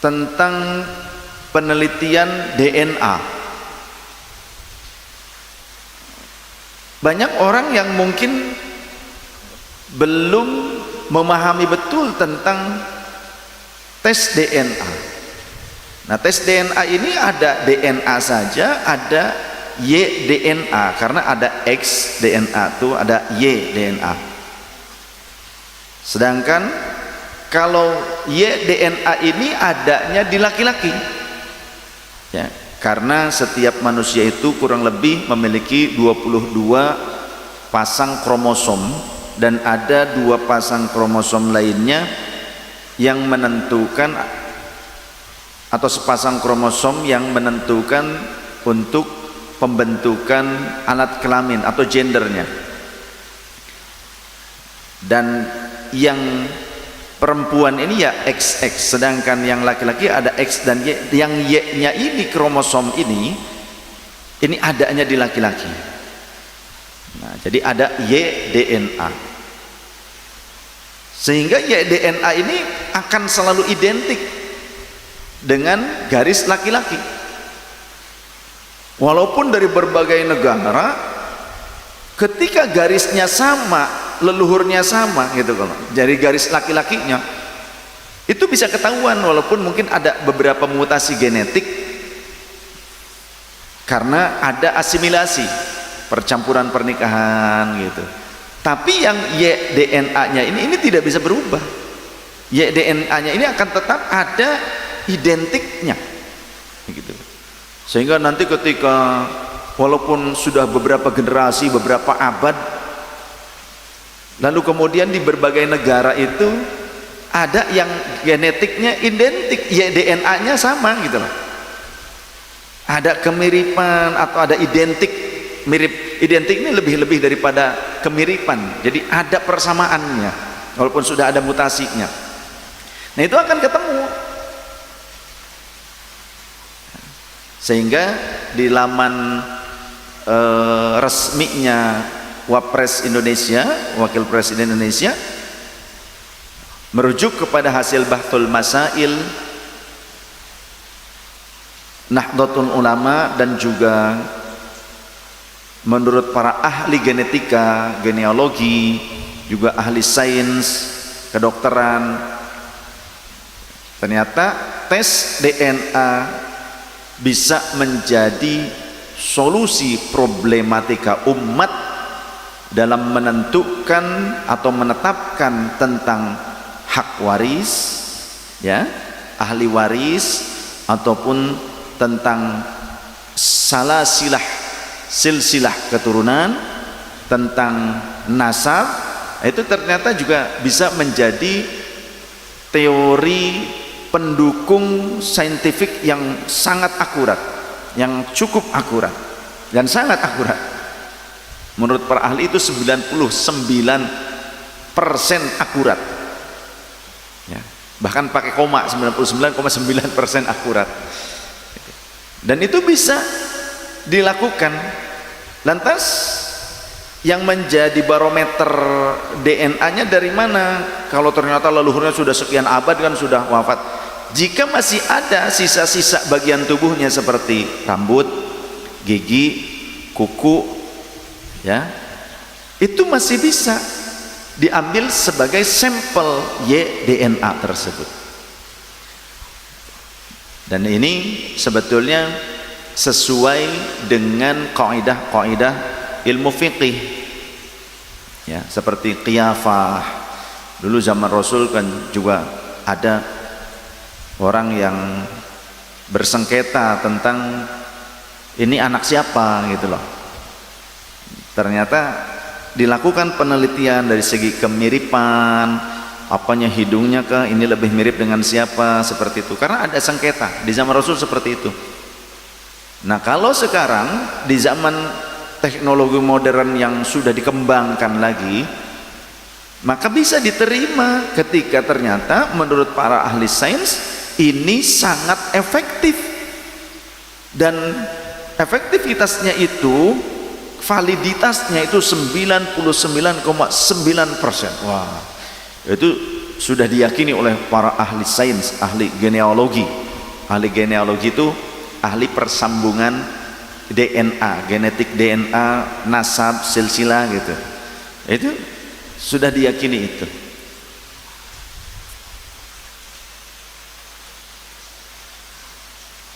tentang penelitian DNA. Banyak orang yang mungkin belum memahami betul tentang tes DNA. Nah, tes DNA ini ada DNA saja, ada Y-DNA, karena ada X-DNA itu ada Y-DNA. Sedangkan kalau Y-DNA ini adanya di laki-laki, ya, karena setiap manusia itu kurang lebih memiliki 22 pasang kromosom, dan ada 2 pasang kromosom lainnya yang menentukan, atau sepasang kromosom yang menentukan untuk pembentukan alat kelamin atau gendernya. Dan yang perempuan ini ya XX, sedangkan yang laki-laki ada X dan Y. Yang Y-nya ini, kromosom ini adanya di laki-laki. Nah, jadi ada Y-DNA, sehingga Y-DNA ini akan selalu identik dengan garis laki-laki, walaupun dari berbagai negara ketika garisnya sama, leluhurnya sama gitu. Kalau dari garis laki-lakinya itu bisa ketahuan, walaupun mungkin ada beberapa mutasi genetik karena ada asimilasi, percampuran pernikahan gitu. Tapi yang Y-DNA-nya ini tidak bisa berubah. Y-DNA-nya ini akan tetap ada identiknya gitu. Sehingga nanti ketika walaupun sudah beberapa generasi, beberapa abad, lalu kemudian di berbagai negara itu ada yang genetiknya identik, Y-DNA-nya sama gitu loh. Ada kemiripan atau ada identik, mirip. Identik ini lebih daripada kemiripan, jadi ada persamaannya walaupun sudah ada mutasinya. Nah, itu akan ketemu. Sehingga di laman resminya Wapres Indonesia, Wakil Presiden Indonesia, merujuk kepada hasil Bahthul Masail Nahdlatul Ulama, dan juga menurut para ahli genetika, genealogi, juga ahli sains kedokteran, ternyata tes DNA bisa menjadi solusi problematika umat dalam menentukan atau menetapkan tentang hak waris, ya, ahli waris, ataupun tentang silsilah keturunan, tentang nasab. Itu ternyata juga bisa menjadi teori pendukung saintifik yang sangat akurat, yang cukup akurat dan sangat akurat. Menurut para ahli itu 99% akurat, ya, bahkan pakai koma, 99,9% akurat. Dan itu bisa dilakukan. Lantas yang menjadi barometer DNA-nya dari mana? Kalau ternyata leluhurnya sudah sekian abad, kan sudah wafat. Jika masih ada sisa-sisa bagian tubuhnya seperti rambut, gigi, kuku, ya, itu masih bisa diambil sebagai sampel Y-DNA tersebut. Dan ini sebetulnya sesuai dengan kaidah-kaidah ilmu fiqih, ya, seperti qiyafah. Dulu zaman Rasul kan juga ada orang yang bersengketa tentang ini anak siapa gitu loh. Ternyata dilakukan penelitian dari segi kemiripan, apanya hidungnya ke ini lebih mirip dengan siapa, seperti itu, karena ada sengketa di zaman Rasul seperti itu. Nah, kalau sekarang di zaman teknologi modern yang sudah dikembangkan lagi, maka bisa diterima ketika ternyata menurut para ahli sains ini sangat efektif, dan efektivitasnya itu, validitasnya itu 99,9%. Wah, itu sudah diyakini oleh para ahli sains, ahli genealogi. Ahli genealogi itu ahli persambungan DNA, genetik DNA, nasab, silsilah gitu. Itu sudah diyakini itu.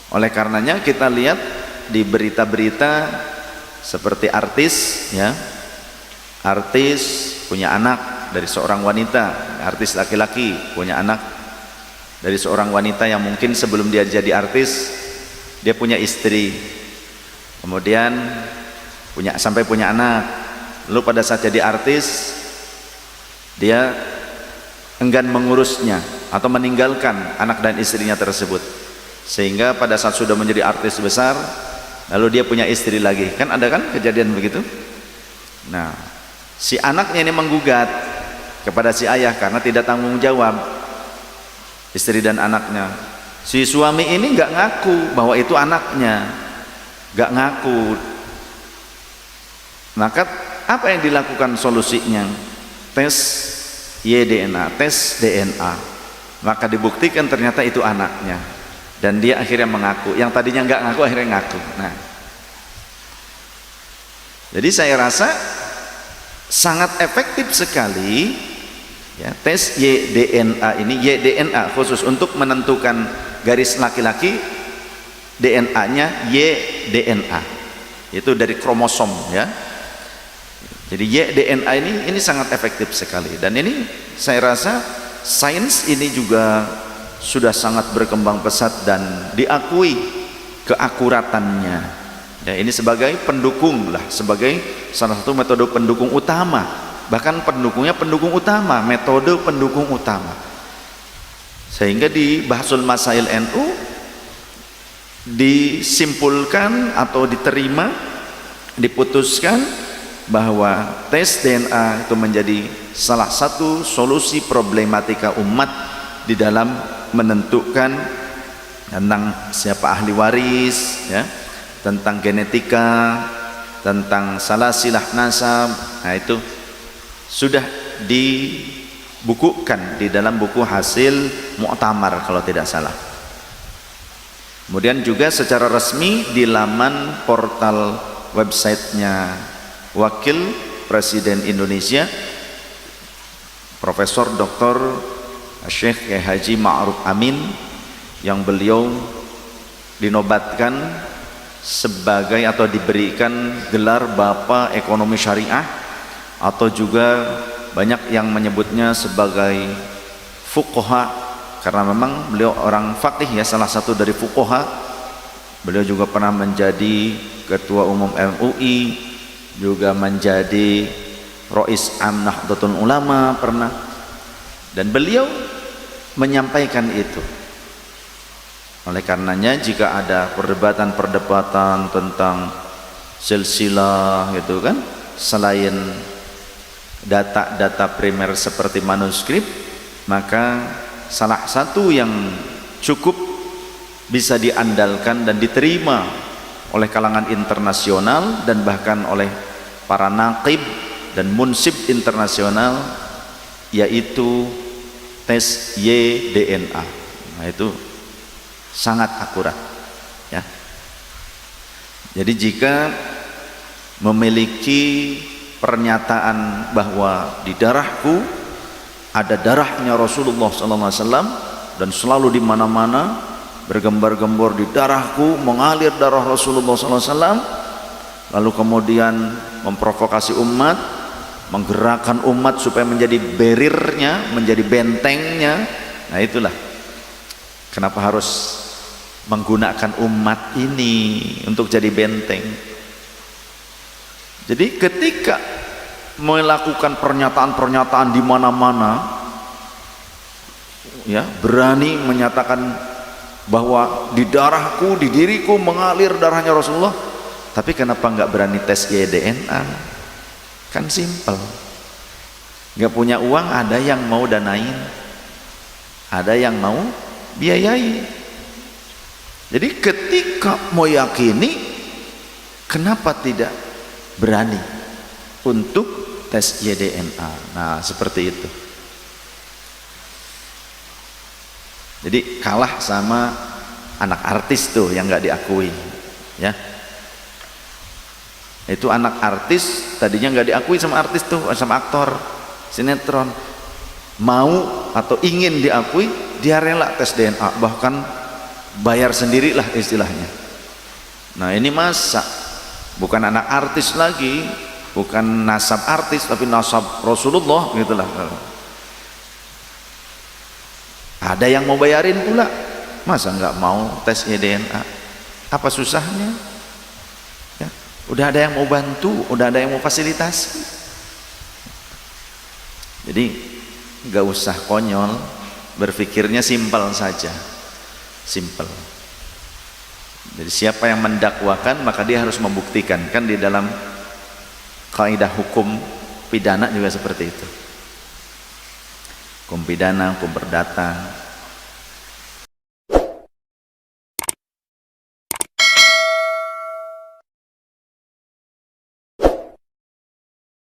Oleh karenanya kita lihat di berita-berita seperti artis, ya, artis punya anak dari seorang wanita, artis laki-laki punya anak dari seorang wanita yang mungkin sebelum dia jadi artis dia punya istri, kemudian sampai punya anak, lalu pada saat jadi artis dia enggan mengurusnya atau meninggalkan anak dan istrinya tersebut, sehingga pada saat sudah menjadi artis besar lalu dia punya istri lagi. Kan ada kan kejadian begitu. Nah, si anaknya ini menggugat kepada si ayah karena tidak tanggung jawab, istri dan anaknya. Si suami ini nggak ngaku bahwa itu anaknya, nggak ngaku. Maka apa yang dilakukan solusinya? Tes YDNA, tes DNA. Maka dibuktikan ternyata itu anaknya, dan dia akhirnya mengaku. Yang tadinya nggak ngaku akhirnya ngaku. Nah, jadi saya rasa sangat efektif sekali, ya, tes YDNA ini. YDNA khusus untuk menentukan garis laki-laki, DNA-nya YDNA, itu dari kromosom, ya. Jadi YDNA ini sangat efektif sekali, dan ini saya rasa sains ini juga sudah sangat berkembang pesat dan diakui keakuratannya. Ya, ini sebagai pendukung lah, sebagai salah satu metode pendukung utama, bahkan pendukungnya pendukung utama, metode pendukung utama. Sehingga di Bahasul Masail NU disimpulkan atau diterima, diputuskan bahwa tes DNA itu menjadi salah satu solusi problematika umat di dalam menentukan tentang siapa ahli waris, ya, tentang genetika, tentang salasilah nasab. Nah, itu sudah dibukukan di dalam buku hasil Mu'tamar kalau tidak salah. Kemudian juga secara resmi di laman portal websitenya Wakil Presiden Indonesia Profesor Dr. Syekh Haji Ma'ruf Amin, yang beliau dinobatkan sebagai atau diberikan gelar Bapak Ekonomi Syariah, atau juga banyak yang menyebutnya sebagai fuqaha, karena memang beliau orang faqih, ya, salah satu dari fuqaha. Beliau juga pernah menjadi Ketua Umum MUI, juga menjadi Rois Am Nahdlatul Ulama pernah, dan beliau menyampaikan itu. Oleh karenanya jika ada perdebatan-perdebatan tentang silsilah gitu kan, selain data-data primer seperti manuskrip, maka salah satu yang cukup bisa diandalkan dan diterima oleh kalangan internasional dan bahkan oleh para naqib dan munsib internasional, yaitu tes YDNA. Nah, itu sangat akurat, ya. Jadi jika memiliki pernyataan bahwa di darahku ada darahnya Rasulullah SAW dan selalu di mana-mana bergembar-gembor di darahku, mengalir darah Rasulullah SAW, lalu kemudian memprovokasi umat, menggerakkan umat supaya menjadi berirnya, menjadi bentengnya. Nah, itulah kenapa harus menggunakan umat ini untuk jadi benteng. Jadi ketika melakukan pernyataan-pernyataan di mana-mana, ya, berani menyatakan bahwa di darahku, di diriku mengalir darahnya Rasulullah, tapi kenapa nggak berani tes YDNA? Kan simpel. Nggak punya uang, ada yang mau danain, ada yang mau biayai. Jadi ketika mau yakini, kenapa tidak berani untuk tes YDNA? Nah, seperti itu. Jadi kalah sama anak artis tuh yang nggak diakui, ya. Itu anak artis tadinya nggak diakui sama artis tuh, sama aktor sinetron, mau atau ingin diakui, dia rela tes DNA, bahkan bayar sendirilah istilahnya. Nah ini masa bukan anak artis lagi, bukan nasab artis, tapi nasab Rasulullah gitulah. Ada yang mau bayarin pula, masa nggak mau tes DNA? Apa susahnya? Ya, udah ada yang mau bantu, udah ada yang mau fasilitasi. Jadi nggak usah konyol, berpikirnya simpel saja, simpel. Jadi siapa yang mendakwakan maka dia harus membuktikan, kan di dalam kaidah hukum pidana juga seperti itu. Hukum pidana, hukum perdata,